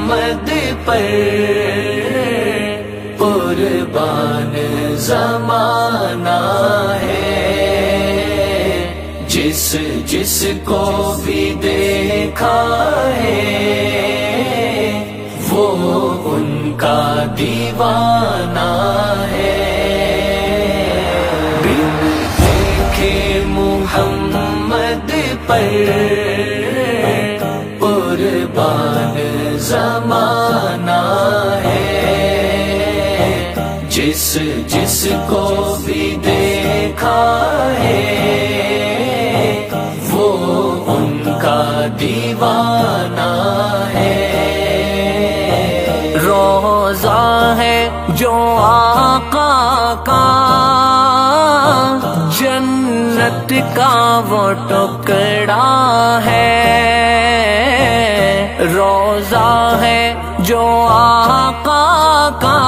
محمد پر قربان زمانہ ہے، جس جس کو بھی دیکھا ہے وہ ان کا دیوانہ ہے۔ بن دیکھے محمد پر قربان زمانہ ہے، جس جس کو بھی دیکھا ہے وہ ان کا دیوانہ ہے۔ روضہ ہے جو آقا کا، جنت کا وہ ٹکڑا ہے۔ روضہ ہے جو آقا کا،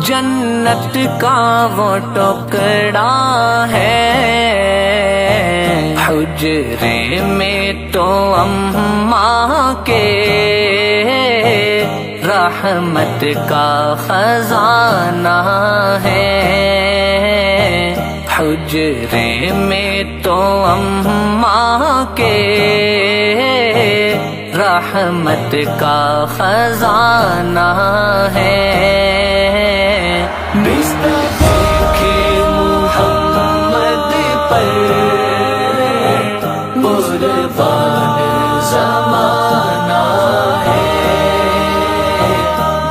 جنت کا وہ ٹکڑا ہے۔ حجرے میں تو اماں کے رحمت کا خزانہ ہے۔ حجرے میں تو اماں کے رحمت کا خزانہ ہے۔ دیکھے محمد پر قربان زمانہ ہے،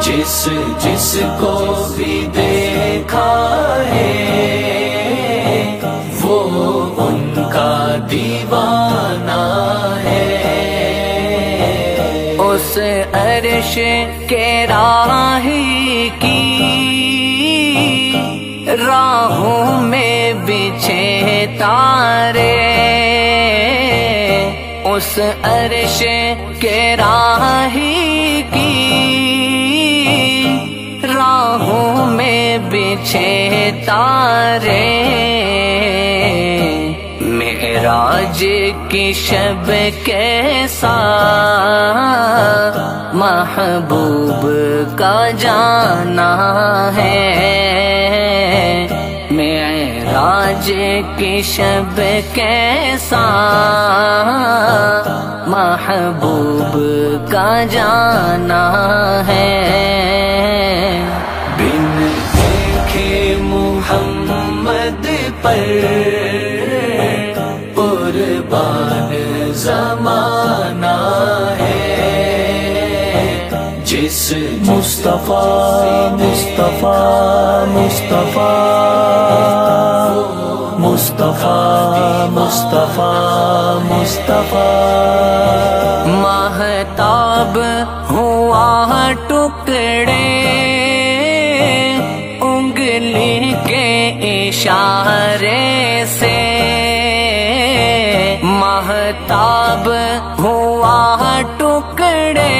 جس جس کو بھی دیکھا ہے وہ ان کا دیوانہ ہے۔ اس عرش کے راہی کی راہوں میں بچھے تارے، اس عرش کے راہی کی راہوں میں بچھے تارے۔ معراج کی شب کیسا محبوب کا جانا ہے۔ معراج کی شب کیسا محبوب کا جانا ہے۔ بن دیکھے محمد پر قربان زمانہ ہے، جس مصطفیٰ مصطفیٰ مصطفیٰ مصطفیٰ مصطفیٰ مصطفیٰ مہتاب ہوا ٹکڑے انگلی کے اشارے سے، مہتاب ہوا ٹکڑے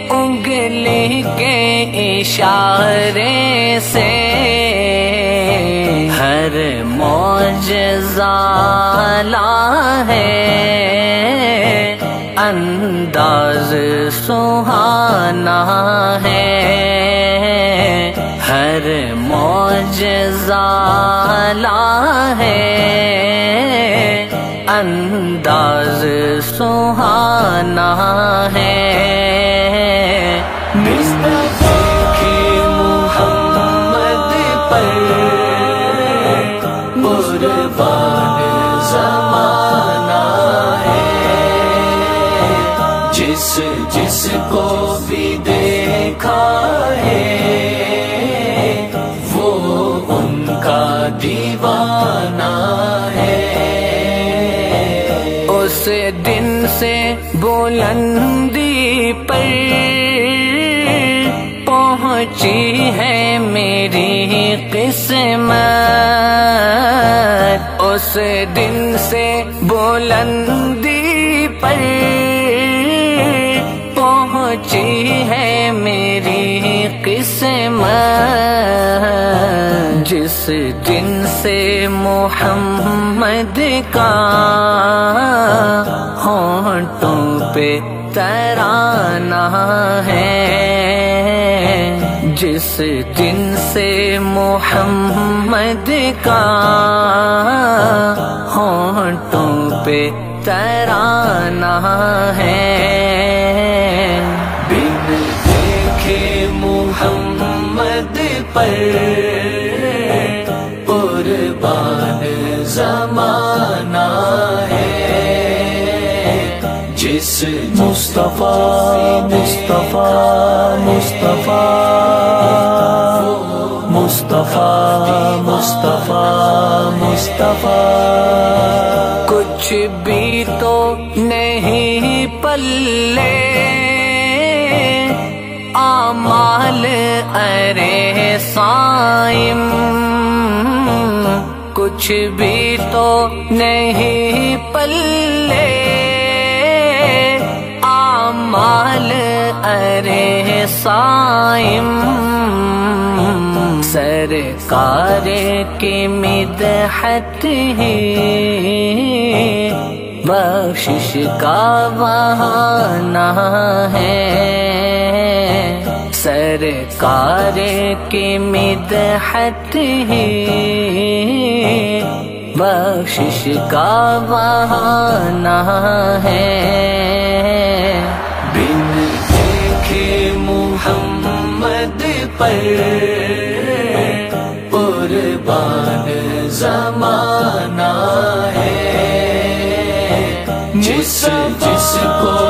انگلی کے اشارے سے۔ ہر معجزہ لا ہے انداز سہانا ہے، ہر معجزہ لا ہے انداز سہانا ہے۔ دیکھے محمد پر قربان زمانہ ہے، جس جس کو بھی دیکھا ہے وہ ان کا دیوانہ ہے۔ اس دن سے بلندی پر پہنچی ہے میری قسمت، اس دن سے بلندی پر پہنچی ہے میری قسمت، جس دن سے محمد کا ہونٹوں پہ پہ ترانہ ہے، جس دن سے محمد کا ہونٹوں پہ ترانہ ہے۔ بن دیکھے محمد پر قربان زمانہ ہے، جس مصطفیٰ مصطفیٰ مصطفیٰ مصطفیٰ مصطفیٰ مصطفیٰ، کچھ بھی تو نہیں پلے اعمال ارے صائم، کچھ بھی تو نہیں پلے اعمال ارے صائم، سرکار کی مدحت ہی بخشش کا بہانہ ہے، سرکار کی مدحت ہی بخشش کا بہانہ ہے۔ بن دیکھے محمد پر قربان زمانہ ہے، جس کو